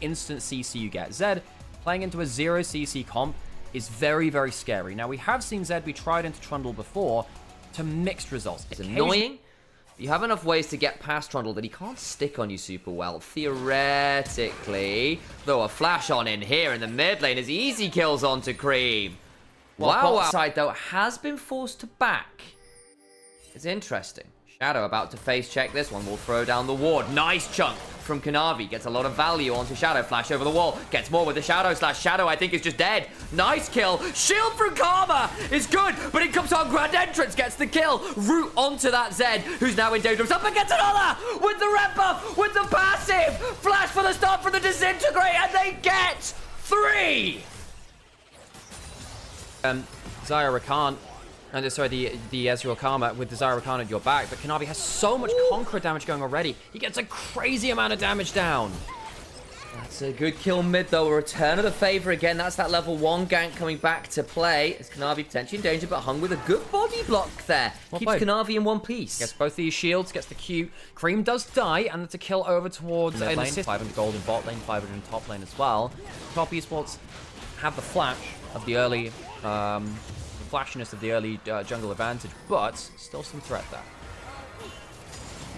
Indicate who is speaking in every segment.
Speaker 1: instant CC you get. Zed playing into a 0 CC comp is very, very scary. Now, we have seen Zed be tried into Trundle before to mixed results.
Speaker 2: It's annoying. You have enough ways to get past Trundle that he can't stick on you super well. Theoretically, throw a flash on in here in the mid lane as easy kills onto Cream. Wow, side though has been forced to back. It's interesting. Shadow about to face check this one. Will throw down the ward. Nice chunk from Chovy. Gets a lot of value onto Shadow. Flash over the wall. Gets more with the Shadow slash. Shadow, I think, is just dead. Nice kill. Shield from Karma is good, but it comes on Grand Entrance. Gets the kill. Root onto that Zed, who's now in danger. Up against another with the red buff, with the passive. Flash for the start from the Disintegrate, and they get 3.
Speaker 1: Zyra can't. And sorry, the Ezreal Karma with the Zyra Khan at your back, but Chovy has so much Conqueror damage going already. He gets a crazy amount of damage down.
Speaker 2: That's a good kill mid, though. A return of the favor again. That's that level 1 gank coming back to play. As Chovy potentially in danger, but hung with a good body block there.
Speaker 1: Well
Speaker 2: Keeps
Speaker 1: played.
Speaker 2: Chovy in one piece.
Speaker 1: Gets both these shields, gets the Q. Cream does die, and it's a kill over towards
Speaker 2: Mid lane.
Speaker 1: 500 gold in bot lane, 500 in top lane as well. Top eSports have the flash of the early... flashiness of the early jungle advantage, but still some threat there.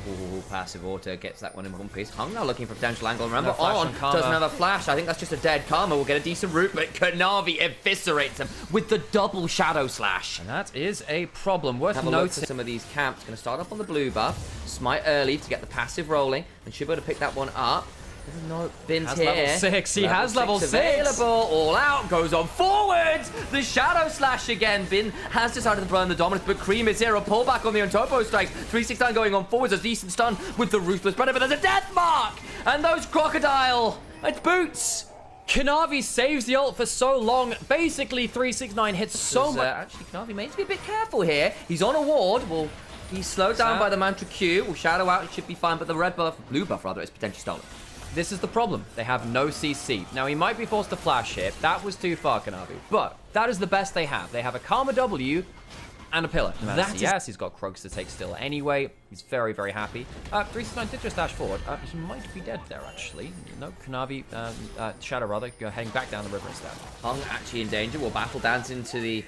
Speaker 2: Ooh, passive auto gets that one in one piece. Hung now looking for potential angle. Remember,
Speaker 1: No
Speaker 2: on doesn't have a flash. I think that's just a dead Karma. We'll get a decent root, but Chovy eviscerates him with the double Shadow Slash.
Speaker 1: And that is a problem. Worth
Speaker 2: Have a look
Speaker 1: noting.
Speaker 2: at some of these camps. Going to start off on the blue buff. Smite early to get the passive rolling, and should be able to pick that one up. No, Bin's here.
Speaker 1: Level 6. He has level 6.
Speaker 2: Available. All out. Goes on forward. The Shadow Slash again. Bin has decided to burn the dominance, but Cream is here. A pullback on the Untopo strikes. 369 going on forwards. A decent stun with the Ruthless Predator. But there's a death mark. And those Crocodile. It's Boots.
Speaker 1: Chovy saves the ult for so long. Basically, 369 hits so much.
Speaker 2: Actually, Chovy may need to be a bit careful here. He's on a ward. Well, he's slowed down by the Mantra Q. Will Shadow out. It should be fine. But the red buff, blue buff rather, is potentially stolen.
Speaker 1: This is the problem. They have no CC. Now, he might be forced to flash here. That was too far, Chovy. But that is the best they have. They have a Karma W and a pillar. Yes, he's got Krogs to take still anyway. He's very, very happy. 369 did just dash forward. He might be dead there, actually. No, Chovy, Shadow rather, heading back down the river instead.
Speaker 2: Hung actually in danger. Will battle dance into the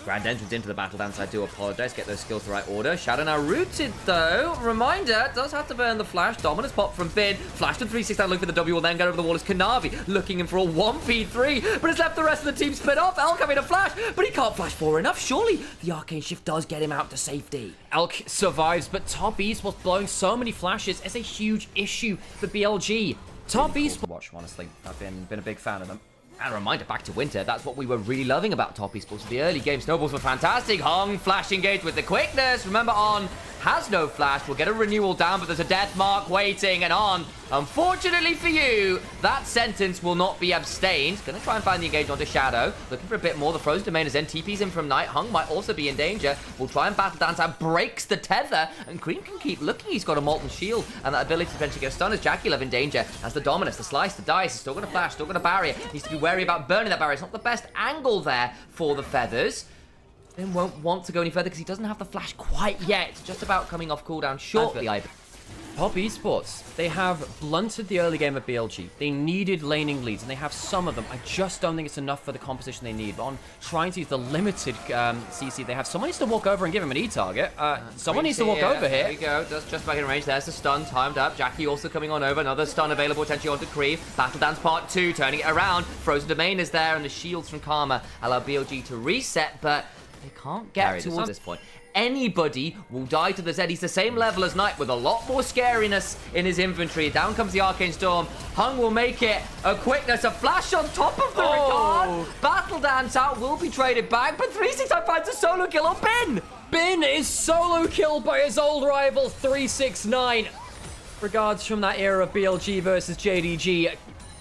Speaker 2: Grand Entrance into the battle dance. I do apologize. Get those skills the right order. Shadow now rooted though. Reminder, does have to burn the flash. Dominance pop from Bin. Flash to 369. Look for the W. Will then get over the wall as Chovy looking in for a 1v3. But it's left the rest of the team split off. Elk having a flash, but he can't flash far enough. Surely the Arcane Shift does get him out to safety.
Speaker 1: Elk survives, but Top eSports blowing so many flashes is a huge issue for BLG. Top eSports. Watch, honestly. I've been a big fan of them.
Speaker 2: And a reminder, back to winter, that's what we were really loving about Top eSports. The early game snowballs were fantastic. Hung, flash engage with the quickness. Remember, On has no flash. We'll get a renewal down, but there's a death mark waiting. And On, unfortunately for you, that sentence will not be abstained. Gonna try and find the engage onto Shadow. Looking for a bit more. The frozen domain is then TPs in from Night. Hung might also be in danger. We'll try and battle dance out. Breaks the tether. And Cream can keep looking. He's got a Molten Shield. And that ability to potentially get a stun as Jackie Love in danger. As the Dominus, the Slice, the Dice. He's still gonna flash, still gonna barrier. Needs to be wary about burning that barrier. It's not the best angle there for the feathers. Then won't want to go any further because he doesn't have the flash quite yet. Just about coming off cooldown shortly, I believe.
Speaker 1: Top eSports, they have blunted the early game of BLG. They needed laning leads, and they have some of them. I just don't think it's enough for the composition they need. But on trying to use the limited CC they have, someone needs to walk over and give him an E-target. Someone needs to walk over here.
Speaker 2: There we go. Just back in range. There's the stun timed up. Jackie also coming on over. Another stun available potentially onto Cream. Battle Dance Part 2, turning it around. Frozen Domain is there, and the shields from Karma allow BLG to reset, but they can't get towards this point. Anybody will die to the Zed. He's the same level as Knight with a lot more scariness in his inventory. Down comes the Arcane Storm. Hung will make it. A quickness, a flash on top of the regard. Battle Dance out will be traded back, but 369 finds a solo kill on Bin.
Speaker 1: Bin is solo killed by his old rival 369. Regards from that era of BLG versus Gen.G.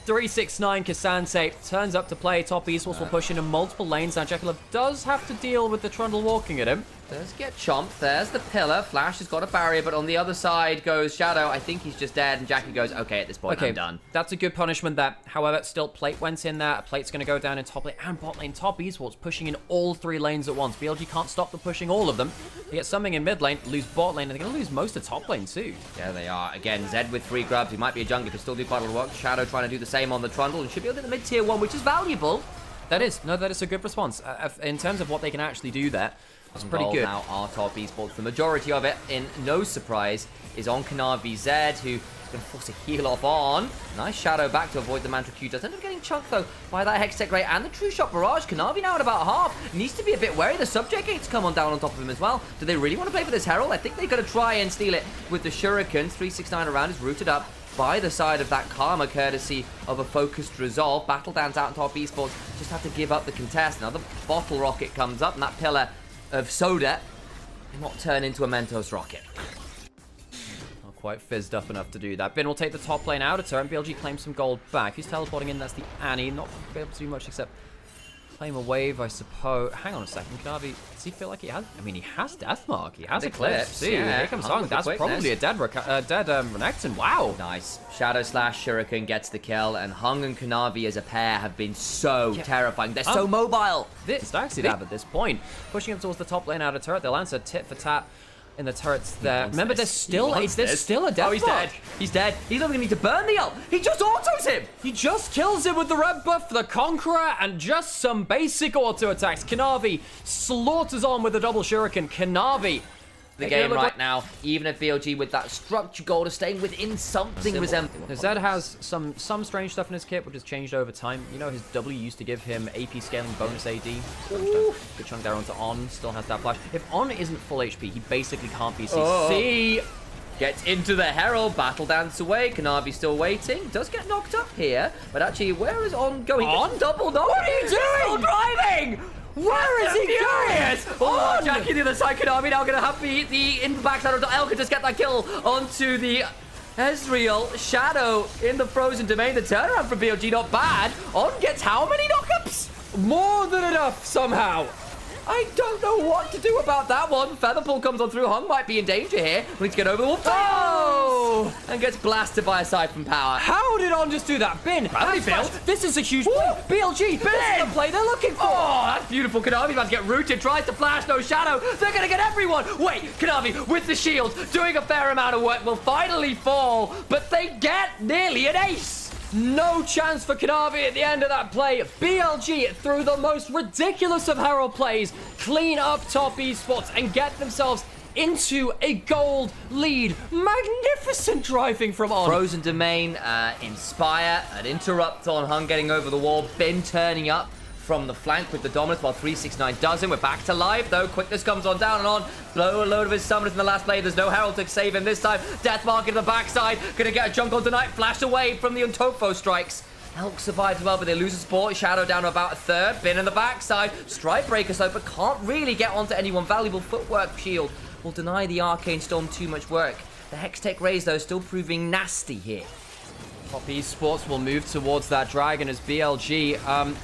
Speaker 1: 369 Kasante turns up to play. Top eSports will push into multiple lanes. Now Jekyll does have to deal with the Trundle walking at him.
Speaker 2: Does get chomped. There's the pillar. Flash has got a barrier, but on the other side goes Shadow. I think he's just dead, and Jackie goes, okay, at this point, I'm done.
Speaker 1: That's a good punishment there. However, still, Plate went in there. Plate's going to go down in top lane and bot lane. Top eSports pushing in all 3 lanes at once. BLG can't stop the pushing all of them. They get something in mid lane, lose bot lane, and they're going to lose most of top lane too.
Speaker 2: Yeah, they are. Again, Zed with 3 grubs. He might be a jungler, can still do quite a lot of work. Shadow trying to do the same on the Trundle, and should be able to get the mid-tier 1, which is valuable.
Speaker 1: That is a good response. In terms of what they can actually do there, it's pretty good.
Speaker 2: Now, our top eSports, the majority of it, in no surprise, is on Kanavi Zed, who is going to force a heal off on. Nice Shadow back to avoid the Mantra Q. Does end up getting chunked, though, by that Hextech Ray and the True Shot Barrage. Kanavi now at about half. Needs to be a bit wary. The Subject Gates come on down on top of him as well. Do they really want to play for this Herald? I think they're going to try and steal it with the Shuriken. 369 around is rooted up by the side of that Karma, courtesy of a focused resolve. Battle Dance out on top eSports. Just have to give up the contest. Another Bottle Rocket comes up, and that pillar of Soda will not turn into a Mentos Rocket.
Speaker 1: Not quite fizzed up enough to do that. Bin will take the top lane out of turn. BLG claims some gold back. Who's teleporting in? That's the Annie. Not able to do much except claim a wave, I suppose. Hang on a second. Kanavi, does he feel like he has? I mean, he has Deathmark. He has Eclipse. See,
Speaker 2: yeah.
Speaker 1: Here comes Hung. That's probably a dead Renekton. Wow.
Speaker 2: Nice. Shadow slash Shuriken gets the kill, and Hung and Kanavi as a pair have been so terrifying. They're so mobile.
Speaker 1: This actually at this point. Pushing up towards the top lane out of turret. They'll answer tit for tat in the turrets there. Remember, there's still a Deathmark.
Speaker 2: Oh, he's dead. He's dead. He's not going to need to burn the ult. He just autos him.
Speaker 1: He just kills him with the red buff for the Conqueror and just some basic auto attacks. Kanavi slaughters on with a double shuriken. Kanavi.
Speaker 2: The game right now, even if BLG with that structure goal is staying within something resembling.
Speaker 1: Zed has some strange stuff in his kit, which has changed over time. You know, his W used to give him AP scaling bonus AD. Good chunk there onto On. Still has that flash. If On isn't full HP, he basically can't be CC.
Speaker 2: Gets into the Herald, Battle Dance away. Kanavi still waiting. Does get knocked up here, but actually, where is On going? On double knock.
Speaker 1: What are you doing?
Speaker 2: Still driving. Where is he furious? Oh, Jackie the other side. Kanavi now going to have in the backside of El could just get that kill onto the Ezreal. Shadow in the frozen domain. The turnaround for BLG not bad. On gets how many knockups?
Speaker 1: More than enough somehow.
Speaker 2: I don't know what to do about that one. Featherpool comes on through. Hung might be in danger here. We need to get over the wall. Oh! And gets blasted by a Siphon Power.
Speaker 1: How did On just do that? Bin, this is a huge play. BLG, this is the play they're looking for.
Speaker 2: Oh, that's beautiful. Kanavi about to get rooted. Tries to flash. No Shadow. They're going to get everyone. Wait, Kanavi with the shield, doing a fair amount of work, will finally fall, but they get nearly an ace.
Speaker 1: No chance for Kanavi at the end of that play. BLG, through the most ridiculous of Herald plays, clean up top eSports and get themselves into a gold lead. Magnificent driving from On.
Speaker 2: Frozen Domain, Inspire, an Interrupt on Hung getting over the wall. Bin turning up from the flank with the dominance while 369 doesn't. We're back to live though. Quickness comes on down and On. Blow a load of his summoners in the last play. There's no Herald to save him this time. Deathmark in the backside. Gonna get a junk on tonight. Flash away from the Untofo strikes. Elk survives well, but they lose a support. Shadow down to about a third. Bin in the backside. Strike Breaker slow, but can't really get onto anyone. Valuable footwork shield will deny the Arcane Storm too much work. The Hextech Rays though still proving nasty here.
Speaker 1: Top eSports will move towards that dragon as BLG.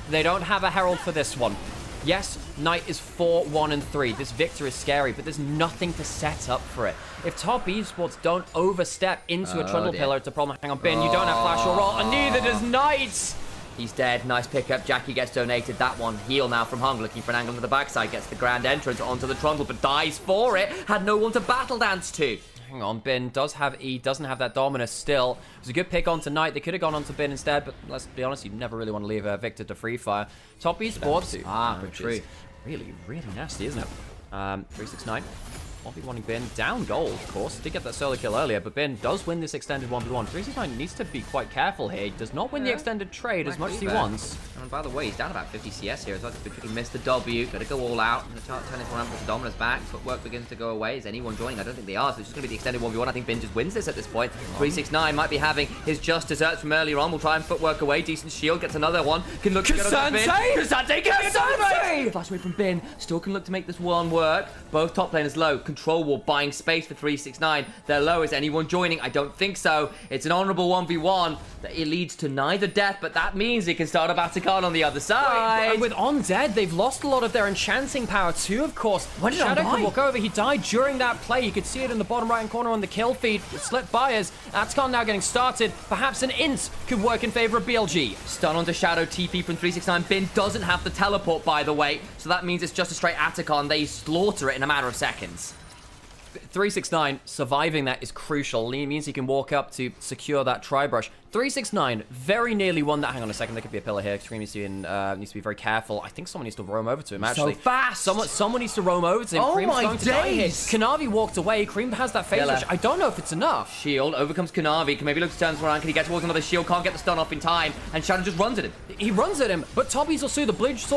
Speaker 1: They don't have a Herald for this one. Yes, Knight is 4, 1, and 3. This victor is scary, but there's nothing to set up for it. If top eSports don't overstep into a Trundle Pillar, it's a problem. Hang on, Bin, you don't have flash or roll, and neither does Knight.
Speaker 2: He's dead. Nice pickup. Jackie gets donated that one. Heal now from Hung, looking for an angle to the backside. Gets the grand entrance onto the Trundle, but dies for it. Had no one to Battle Dance to.
Speaker 1: Hang on, Bin does have E, doesn't have that Dominus still. It was a good pick on tonight. They could have gone on to Bin instead, but let's be honest, you never really want to leave Victor to free fire. Top eSports, which is really, really nasty, isn't it? 369. 1v1ing Bin, down gold, of course. Did get that solo kill earlier, but Bin does win this extended 1v1. 369 needs to be quite careful here. He does not win the extended trade as much as he wants.
Speaker 2: And by the way, he's down about 50 CS here as well. He missed the W, got to go all out. And the turn this one around with the Dominus back. Footwork begins to go away. Is anyone joining? I don't think they are, so it's just going to be the extended 1v1. I think Bin just wins this at this point. 369 might be having his just desserts from earlier on. We'll try and footwork away. Decent shield, gets another one. Can look to get on Bin. Kasante! Flash away from Bin. Still can look to make this one work. Both top laners low. control wall, buying space for 369. They're low. Is anyone joining? I don't think so. It's an honorable 1v1. It leads to neither death, but that means it can start a Battlecon on the other side.
Speaker 1: With Undead, they've lost a lot of their enchanting power too, of course.
Speaker 2: When did
Speaker 1: Shadow
Speaker 2: I die?
Speaker 1: can walk over. He died during that play. You could see it in the bottom right-hand corner on the kill feed. It slipped by us. Atacon now getting started. Perhaps an int could work in favor of BLG.
Speaker 2: Stun onto Shadow, TP from 369. Bin doesn't have the teleport, by the way, so that means it's just a straight Atacon. They slaughter it in a matter of seconds.
Speaker 1: 369 surviving that is crucial. It means he can walk up to secure that tri-brush. 369 very nearly won that. Hang on a second, there could be a pillar here. Extreme needs to be very careful. I think someone needs to roam over to him, actually.
Speaker 2: So fast!
Speaker 1: Someone needs to roam over to him.
Speaker 2: Oh
Speaker 1: Cream's
Speaker 2: my
Speaker 1: going to die here.
Speaker 2: days!
Speaker 1: Kanavi walked away. Cream has that phase rush. I don't know if it's enough.
Speaker 2: Shield overcomes Kanavi. Can maybe look to turn around. Can he get towards another shield? Can't get the stun off in time. And Shadow just runs at him.
Speaker 1: He runs at him, but Toppies will saw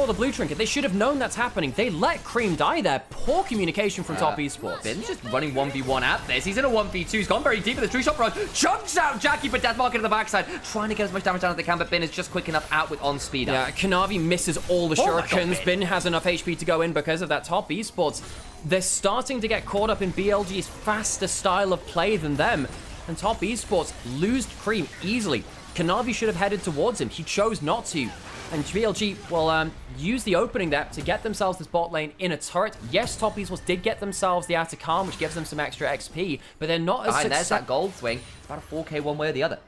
Speaker 1: the blue trinket. They should have known that's happening. They let Cream die there. Poor communication from Top Esports.
Speaker 2: Bin's just running 1v1 at this. He's in a 1v2. He's gone very deep with the tree-shot rush. Chunks out Jackie, but Death Market at the backside. Trying to get as much damage down as they can, but Bin is just quick enough out with on speed up.
Speaker 1: Yeah, Kanavi misses all the shurikens. Bin has enough HP to go in because of that Top Esports. They're starting to get caught up in BLG's faster style of play than them. And Top Esports lose Cream easily. Kanavi should have headed towards him. He chose not to. And BLG will use the opening there to get themselves this bot lane in a turret. Yes, Top Esports did get themselves the Atacon, which gives them some extra XP, but they're not as
Speaker 2: there's that gold swing. About a 4k one way or the other.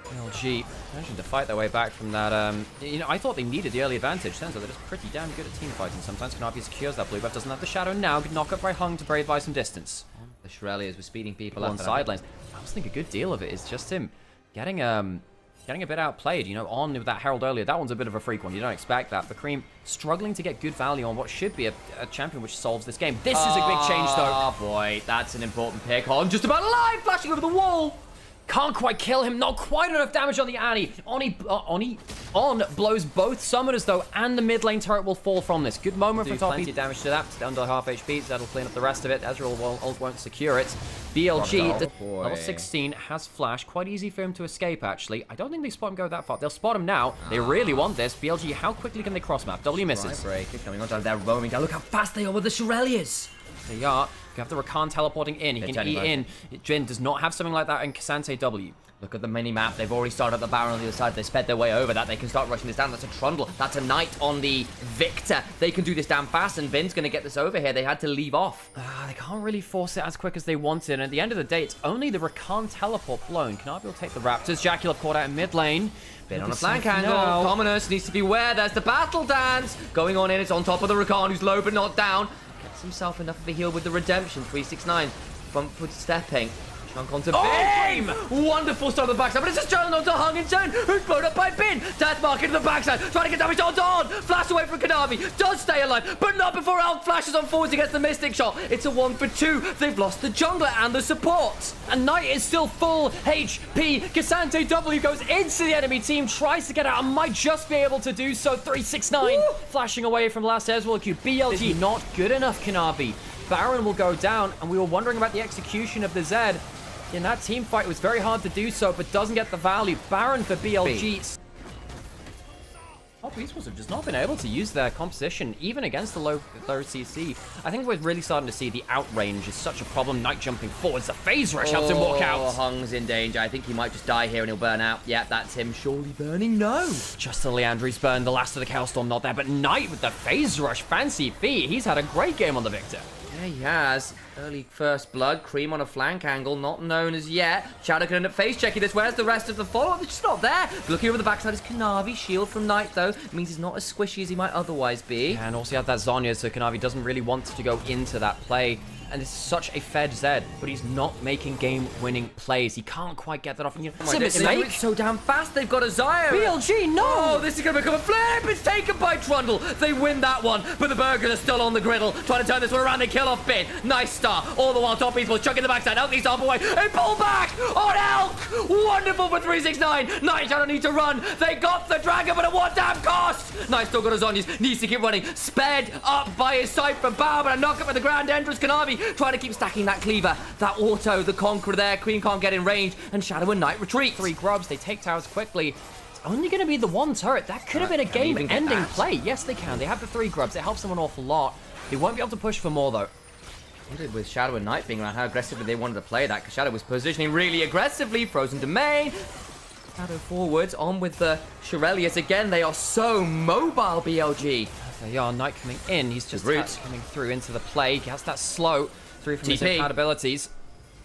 Speaker 1: BLG managing to fight their way back from that. I thought they needed the early advantage. Turns out they're just pretty damn good at team fighting. Sometimes Kanavi secures that blue buff, doesn't have the shadow now. Good knock up by Hung to breathe by some distance.
Speaker 2: The Shirelias were speeding people
Speaker 1: on
Speaker 2: up
Speaker 1: side lanes. I was thinking a good deal of it is just him getting a bit outplayed. On with that Herald earlier. That one's a bit of a freak one. You don't expect that. But Cream struggling to get good value on what should be a champion which solves this game. This is a big change, though.
Speaker 2: Oh, boy. That's an important pick. On just about alive, flashing over the wall.
Speaker 1: Can't quite kill him. Not quite enough damage on the Annie. On blows both summoners, though, and the mid lane turret will fall from this. Good moment for Toppy. Plenty of damage to that. It's down to half HP. That'll clean up the rest of it. Ezreal won't secure it. BLG, level 16, has flash. Quite easy for him to escape, actually. I don't think they spot him go that far. They'll spot him now. They really want this. BLG, how quickly can they cross map? W misses.
Speaker 2: Breaker coming on down. They're roaming down. Look how fast they are with the Shirelias.
Speaker 1: They are. You have the Rakan teleporting in. He can eat in. Jin does not have something like that in Kasante W.
Speaker 2: Look at the mini-map. They've already started up the Baron on the other side. They sped their way over that. They can start rushing this down. That's a Trundle. That's a Knight on the Victor. They can do this damn fast, and Vin's going to get this over here. They had to leave off.
Speaker 1: They can't really force it as quick as they wanted. And at the end of the day, it's only the Rakan teleport blown. Kanavi will take the Raptors. Jacula caught out in mid lane.
Speaker 2: Bin on a flank angle. Commoners needs to beware. There's the battle dance going on in. It's on top of the Rakan, who's low but not down. Gets himself enough of a heal with the redemption. 369. Front foot stepping. Chunk onto Bin! Wonderful start on the backside, but it's just Jalen onto Hung in turn, who's blown up by Bin. Death Market to the backside, trying to get damage onto On. Flash away from Kanavi, does stay alive, but not before Elk flashes on forwards against the Mystic Shot. It's a 1 for 2. They've lost the jungler and the support. And Knight is still full HP. Kasante W goes into the enemy team, tries to get out, and might just be able to do so. 369, flashing away from last Ezreal Q. BLG not good enough, Kanavi. Baron will go down, and we were wondering about the execution of the Zed. In that team fight, it was very hard to do so, but doesn't get the value. Baron for BLG. Top Esports have just not been able to use their composition, even against the low CC. I think we're really starting to see the outrange is such a problem. Knight jumping forwards, the phase rush helps him walk out. Hung's in danger. I think he might just die here and he'll burn out. Yeah, that's him surely burning. No.
Speaker 1: Just the Leandri's burn, the last of the Chaostorm not there, but Knight with the phase rush, fancy feat. He's had a great game on the Victor.
Speaker 2: Yeah, he has. Early first blood. Cream on a flank angle, not known as yet. Shadow can end up face checking this. Where's the rest of the follow-up? They're just not there. Looking over the backside is Kanavi. Shield from Knight, though. It means he's not as squishy as he might otherwise be.
Speaker 1: Yeah, and also you have that Zhonya, so Kanavi doesn't really want to go into that play. And it's such a fed Zed, but he's not making game-winning plays. He can't quite get that off. It's a mistake.
Speaker 2: They do it so damn fast. They've got a Zyre.
Speaker 1: BLG, no!
Speaker 2: Oh, this is going to become a flip. It's taken by Trundle. They win that one, but the Burgers are still on the griddle. Trying to turn this one around. They kill off Bin. Nice start. All the while, Top Esports chucking the backside. Elk needs to hop away. They pull back on Elk. Wonderful for 369. Knight don't need to run. They got the dragon, but at what damn cost? Knight still got his Zhonya's. Needs to keep running. Sped up by his side from Bow, but a knock up at the grand entrance. Kanavi trying to keep stacking that cleaver. That auto, the Conqueror there. Queen can't get in range, and Shadow and Knight retreat.
Speaker 1: 3 grubs. They take towers quickly. It's only going to be the 1 turret. That could have been a game-ending play. Yes, they can. They have the 3 grubs. It helps them an awful lot. They won't be able to push for more, though.
Speaker 2: With Shadow and Knight being around, how aggressively they wanted to play that, because Shadow was positioning really aggressively. Frozen Domain. Shadow forwards on with the Shirelius again. They are so mobile, BLG.
Speaker 1: There you are, Knight coming in. He's just coming through into the play. He has that slow through from his
Speaker 2: TP.
Speaker 1: compatibilities.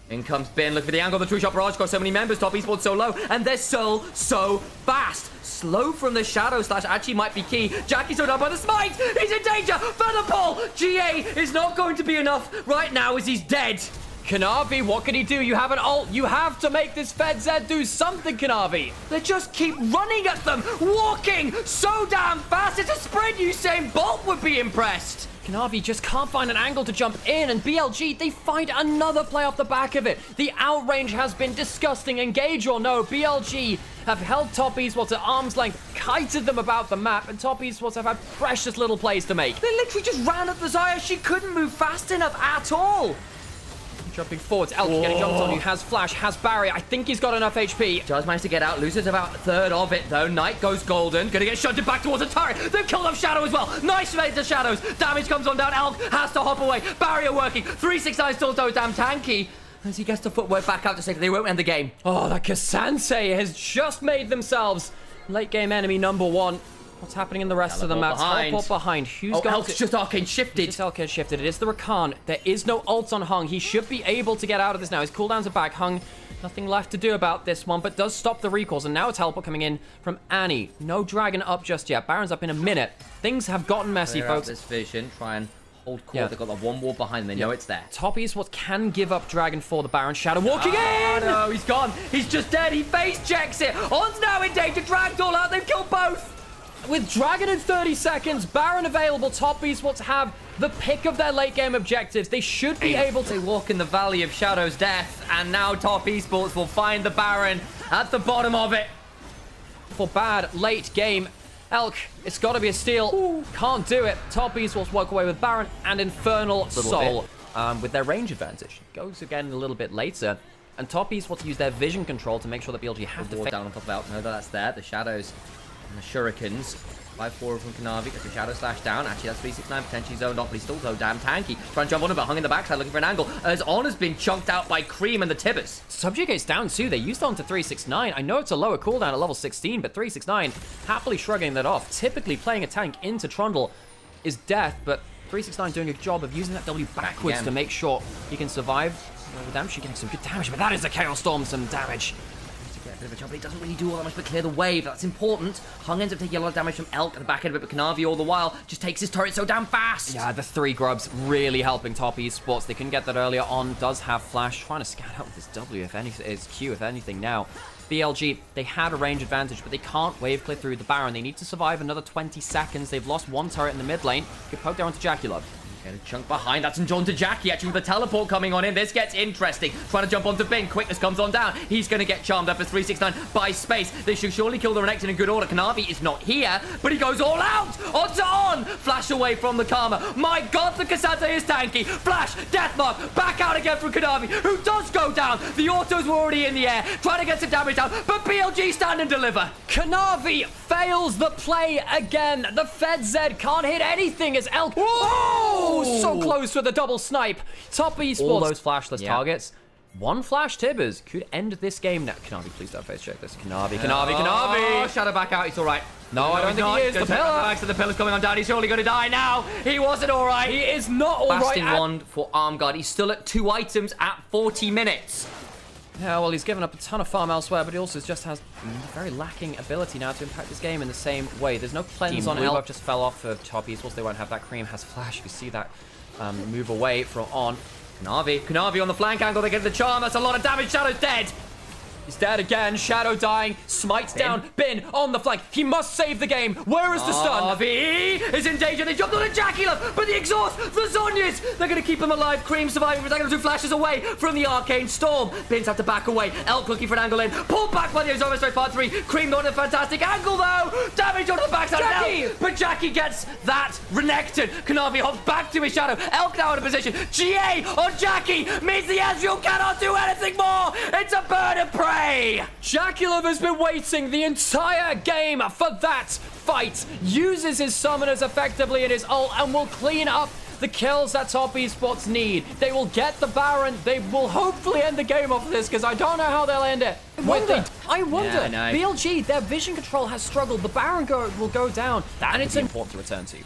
Speaker 2: In comes Ben. Look at the angle of the True Shot Barrage. Got so many members. Top eSports so low. And they're so fast. Slow from the Shadow Slash actually might be key. Jackie's thrown up by the smite. He's in danger. Feather Pull. GA is not going to be enough right now as he's dead.
Speaker 1: Kanavi, what can he do? You have an ult. You have to make this Fed Zed do something, Kanavi.
Speaker 2: They just keep running at them. Walking so damn fast. It's a sprint. Usain Bolt would be impressed.
Speaker 1: Kanavi just can't find an angle to jump in, and BLG, they find another play off the back of it. The outrange has been disgusting. Engage or no, BLG have held Top Esports at arm's length, kited them about the map, and Top Esports have had precious little plays to make.
Speaker 2: They literally just ran at the Zaya. She couldn't move fast enough at all.
Speaker 1: Jumping forwards, Elk getting jumped on, who has flash, has barrier. I think he's got enough HP.
Speaker 2: Does manage to get out, loses about a third of it though. Knight goes golden, gonna get shunted back towards a turret. They've killed off Shadow as well. Nice made the Shadows. Damage comes on down, Elk has to hop away. Barrier working, 369 still so damn tanky. As he gets the footwork back out to say that they won't end the game.
Speaker 1: Oh, that Kasansei has just made themselves late game enemy #1. What's happening in the rest of the map? Teleport behind. Who's going
Speaker 2: Elk's just arcane shifted.
Speaker 1: Just arcane shifted. It is the Rakan. There is no ult on Hung. He should be able to get out of this now. His cooldowns are back. Hung, nothing left to do about this one, but does stop the recalls. And now a teleport coming in from Annie. No dragon up just yet. Baron's up in a minute. Things have gotten messy, folks.
Speaker 2: This vision, try and hold court. Yeah. They've got that one wall behind them. They know it's there.
Speaker 1: Top Esports can give up dragon for the Baron. Shadow walking in!
Speaker 2: No, he's gone. He's just dead. He face checks it. On's now in danger. Dragged all out. They've killed both.
Speaker 1: With Dragon in 30 seconds, Baron available, Top Esports have the pick of their late game objectives. They should be able to
Speaker 2: walk in the Valley of Shadow's death, and now Top Esports will find the Baron at the bottom of it.
Speaker 1: For bad late game. Elk, it's got to be a steal. Ooh. Can't do it. Top Esports walk away with Baron and Infernal Soul with their range advantage. Goes again a little bit later. And Top Esports use their vision control to make sure that BLG have to
Speaker 2: down on top of Elk. No, that's there. The Shadows and the Shurikens. 5-4 from Kanavi, gets a Shadow Slash down. Actually, that's 369 potentially zoned off, but he's still so damn tanky. Trying to jump on him, but hung in the backside, looking for an angle. As On has been chunked out by Cream and the Tibbers.
Speaker 1: Subjugate's down too. They used on to 369. I know it's a lower cooldown at level 16, but 369 happily shrugging that off. Typically, playing a tank into Trundle is death, but 369 doing a good job of using that W backwards to make sure he can survive. Redemption getting some good damage, but that is a Chaos Storm, some damage.
Speaker 2: A bit of a job, but he doesn't really do all that much but clear the wave. That's important. Hung ends up taking a lot of damage from Elk at the back end of it, but Kanavi all the while just takes his turret so damn fast.
Speaker 1: Yeah, the 3 grubs really helping Top Esports. They couldn't get that earlier on. Does have flash, trying to scan out with his W, if anything, his Q, if anything now. BLG, they had a range advantage, but they can't wave clear through the Baron. They need to survive another 20 seconds. They've lost 1 turret in the mid lane. Good poke down to Jackie Love.
Speaker 2: Get a chunk behind. That's John to Jackie, actually, with the teleport coming on in. This gets interesting. Trying to jump onto Bin. Quickness comes on down. He's going to get charmed up as 369 by space. They should surely kill the Renekton in good order. Kanavi is not here, but he goes all out. Onto On. Flash away from the Karma. My God, the Cassandra is tanky. Flash. Deathmark. Back out again from Kanavi, who does go down. The autos were already in the air. Trying to get some damage down, but BLG stand and deliver.
Speaker 1: Kanavi fails the play again. The Fed Zed can't hit anything as Elk. Whoa! So close with a double snipe. Top Esports. All those flashless targets. 1 flash Tibbers could end this game now. Kanavi, please don't face check this. Kanavi.
Speaker 2: Oh, Shadow back out. He's all right.
Speaker 1: No, I don't think he is. The pillar.
Speaker 2: The pillar's coming on down. He's surely going to die now. He wasn't all right.
Speaker 1: He is not all right.
Speaker 2: Lasting 1 for Armguard. He's still at 2 items at 40 minutes.
Speaker 1: Yeah, well, he's given up a ton of farm elsewhere, but he also just has very lacking ability now to impact this game in the same way. There's no cleanse on Elk. Just fell off of Top Esports. They won't have that. Cream has flash. You see that move away from On.
Speaker 2: Kanavi on the flank angle. They get the charm. That's a lot of damage. Shadow's dead.
Speaker 1: He's dead again. Shadow dying. Smites down. Bin on the flank. He must save the game. Where is the stun?
Speaker 2: Kanavi is in danger. They jumped on a Jackie Love, but the exhaust, the Zonyas, they're going to keep him alive. Cream surviving, but they're going to 2 flashes away from the Arcane Storm. Bins have to back away. Elk looking for an angle in. Pulled back by the Ozora straight part 3. Cream on a fantastic angle, though. Damage on the backside.
Speaker 1: Jackie!
Speaker 2: But Jackie gets that Renekton. Kanavi hops back to his Shadow. Elk now in a position. GA on Jackie means the Ezreal cannot do anything more. It's a bird of prey.
Speaker 1: Jackie Love has been waiting the entire game for that fight. Uses his summoners effectively in his ult and will clean up the kills that top esports need. They will get the Baron. They will hopefully end the game off of this, because I don't know how they'll end it. I wonder.
Speaker 2: Yeah, I know.
Speaker 1: BLG, their vision control has struggled. The Baron will go down, and it's important to return to.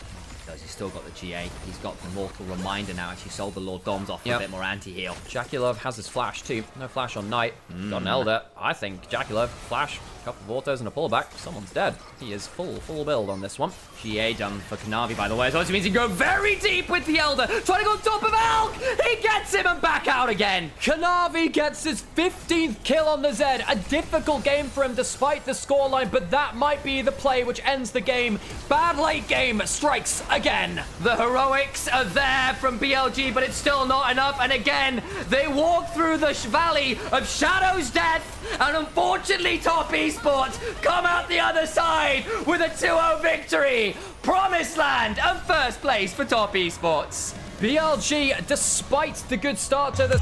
Speaker 2: He's still got the GA. He's got the Mortal Reminder now. Actually sold the Lord Doms off for a bit more anti-heal.
Speaker 1: JackieLove has his flash too. No flash on Knight. Got an Elder. I think JackieLove, flash, a couple of autos and a pullback. Someone's dead. He is full build on this one.
Speaker 2: GA done for Kanavi, by the way. So it means he can go very deep with the Elder. Trying to go on top of Elk. He gets him and back out again.
Speaker 1: Kanavi gets his 15th kill on the Zed. A difficult game for him despite the scoreline, but that might be the play which ends the game. Bad late game strikes again.
Speaker 2: The heroics are there from BLG, but it's still not enough. And again, they walk through the valley of Shadow's death. And unfortunately, top esports come out the other side with a 2-0 victory. Promised land and first place for top esports.
Speaker 1: BLG, despite the good start to the